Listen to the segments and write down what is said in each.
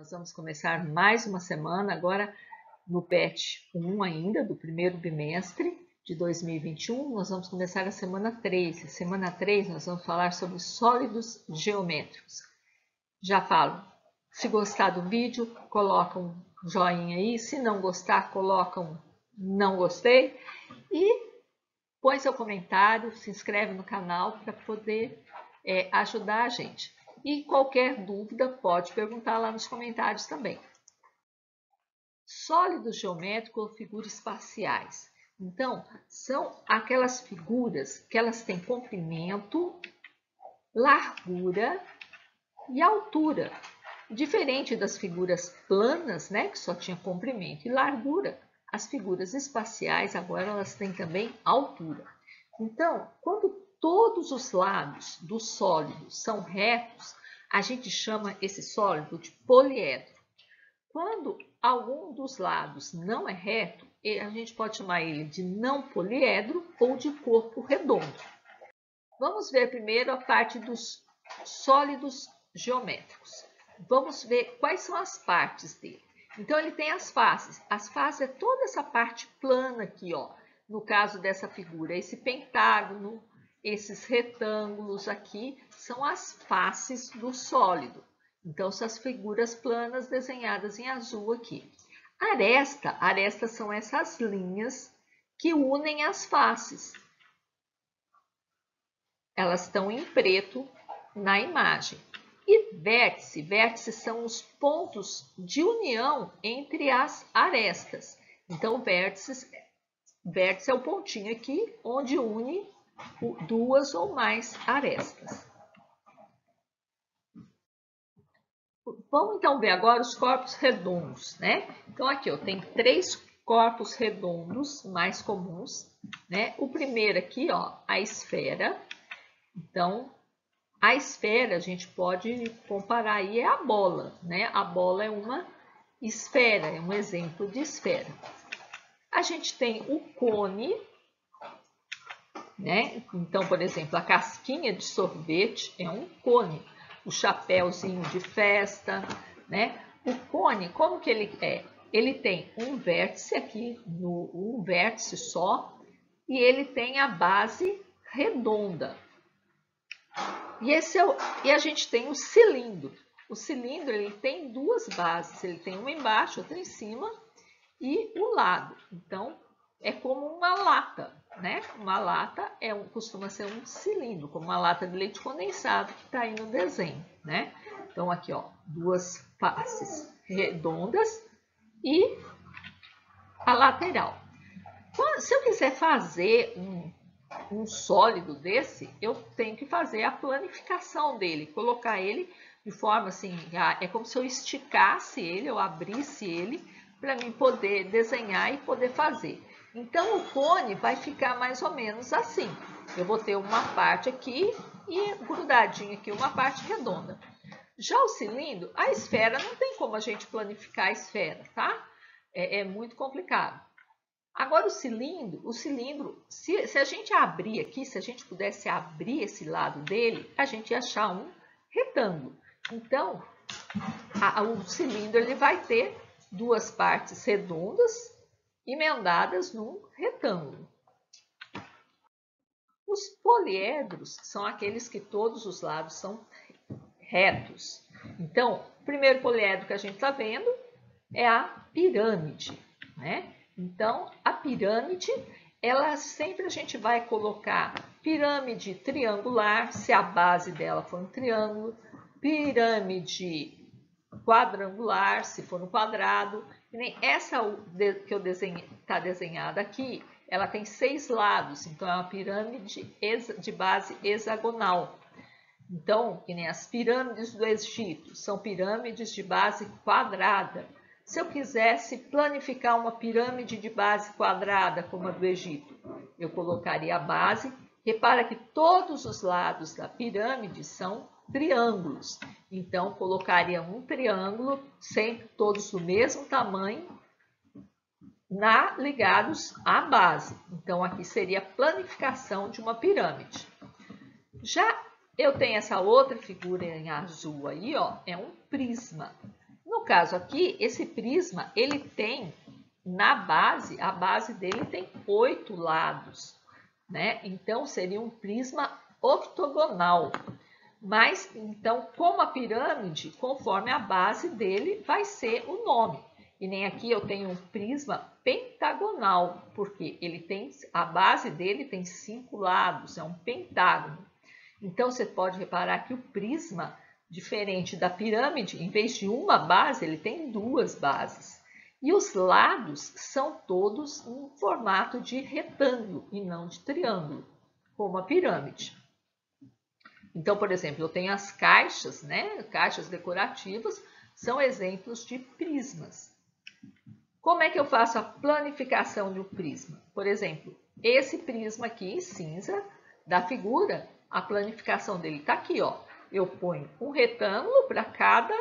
Nós vamos começar mais uma semana, agora no PET 1 ainda, do primeiro bimestre de 2021. Nós vamos começar a semana 3. A semana 3 nós vamos falar sobre sólidos geométricos. Já falo, se gostar do vídeo, coloca um joinha aí. Se não gostar, coloca um não gostei. E põe seu comentário, se inscreve no canal para poder ajudar a gente. E qualquer dúvida pode perguntar lá nos comentários também. Sólidos geométricos ou figuras espaciais. Então, são aquelas figuras que elas têm comprimento, largura e altura. Diferente das figuras planas, né, que só tinha comprimento e largura, as figuras espaciais agora elas têm também altura. Então, quando todos os lados do sólido são retos, a gente chama esse sólido de poliedro. Quando algum dos lados não é reto, a gente pode chamar ele de não poliedro ou de corpo redondo. Vamos ver primeiro a parte dos sólidos geométricos. Vamos ver quais são as partes dele. Então, ele tem as faces. As faces é toda essa parte plana aqui, ó. No caso dessa figura, esse pentágono, esses retângulos aqui são as faces do sólido. Então, são as figuras planas desenhadas em azul aqui. Arestas são essas linhas que unem as faces. Elas estão em preto na imagem. E vértices são os pontos de união entre as arestas. Então, vértice é o pontinho aqui onde une duas ou mais arestas. Vamos então ver agora os corpos redondos, né? Então aqui eu tenho 3 corpos redondos mais comuns, né? O primeiro aqui, ó, a esfera. Então, a esfera a gente pode comparar aí é a bola, né? A bola é uma esfera, é um exemplo de esfera. A gente tem o cone, né? Então, por exemplo, a casquinha de sorvete é um cone. O chapéuzinho de festa, né? O cone, como que ele é? Ele tem um vértice aqui, um vértice só, e ele tem a base redonda. E a gente tem o cilindro. O cilindro ele tem 2 bases, ele tem uma embaixo, outra em cima, e o lado. Então, é como uma lata, né? Uma lata costuma ser um cilindro, como uma lata de leite condensado que está aí no desenho, né? Então, aqui, ó, 2 faces redondas e a lateral. Se eu quiser fazer um sólido desse, eu tenho que fazer a planificação dele, colocar ele de forma assim, é como se eu esticasse ele, eu abrisse ele, para mim poder desenhar e poder fazer. Então, o cone vai ficar mais ou menos assim. Eu vou ter uma parte aqui e grudadinho aqui, uma parte redonda. Já o cilindro, a esfera, não tem como a gente planificar a esfera, tá? É muito complicado. Agora, o cilindro, se a gente abrir aqui, se a gente pudesse abrir esse lado dele, a gente ia achar um retângulo. Então, o cilindro ele vai ter 2 partes redondas emendadas num retângulo. Os poliedros são aqueles que todos os lados são retos. Então, o primeiro poliedro que a gente está vendo é a pirâmide, né? Então, a pirâmide, ela sempre a gente vai colocar pirâmide triangular, se a base dela for um triângulo, pirâmide quadrangular, se for um quadrado. E nem essa que eu está desenhada aqui, ela tem 6 lados, então é uma pirâmide de base hexagonal. Então, que nem as pirâmides do Egito, são pirâmides de base quadrada. Se eu quisesse planificar uma pirâmide de base quadrada, como a do Egito, eu colocaria a base. Repara que todos os lados da pirâmide são triângulos. Então, colocaria um triângulo, sempre todos do mesmo tamanho, ligados à base. Então, aqui seria a planificação de uma pirâmide. Já eu tenho essa outra figura em azul aí, ó, é um prisma. No No caso aqui, esse prisma, ele tem na base, a base dele tem 8 lados, né? Então, seria um prisma octogonal. Mas, então, como a pirâmide, conforme a base dele, vai ser o nome. E nem aqui eu tenho um prisma pentagonal, porque ele tem, a base dele tem 5 lados, é um pentágono. Então, você pode reparar que o prisma, diferente da pirâmide, em vez de uma base, ele tem 2 bases. E os lados são todos em formato de retângulo e não de triângulo, como a pirâmide. Então, por exemplo, eu tenho as caixas, né? Caixas decorativas, são exemplos de prismas. Como é que eu faço a planificação de um prisma? Por exemplo, esse prisma aqui, cinza, da figura, a planificação dele está aqui, ó. Eu ponho um retângulo para cada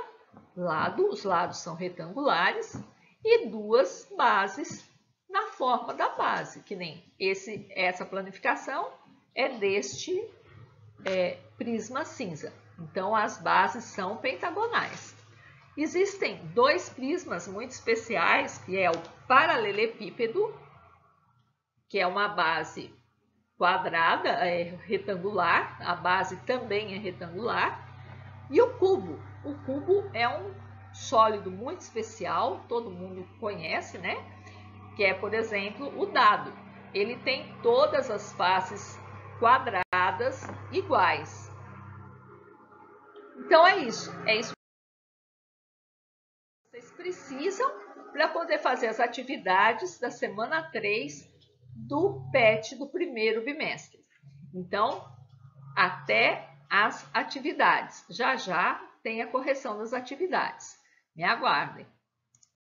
lado, os lados são retangulares, e 2 bases na forma da base, que nem essa planificação é deste prisma cinza. Então, as bases são pentagonais. Existem 2 prismas muito especiais, que é o paralelepípedo, que é uma base quadrada, retangular, a base também é retangular, e o cubo. O cubo é um sólido muito especial, todo mundo conhece, né? Que é, por exemplo, o dado. Ele tem todas as faces quadradas iguais. Então, é isso que vocês precisam para poder fazer as atividades da semana 3 do PET do primeiro bimestre. Então, até as atividades. Já já tem a correção das atividades. Me aguardem.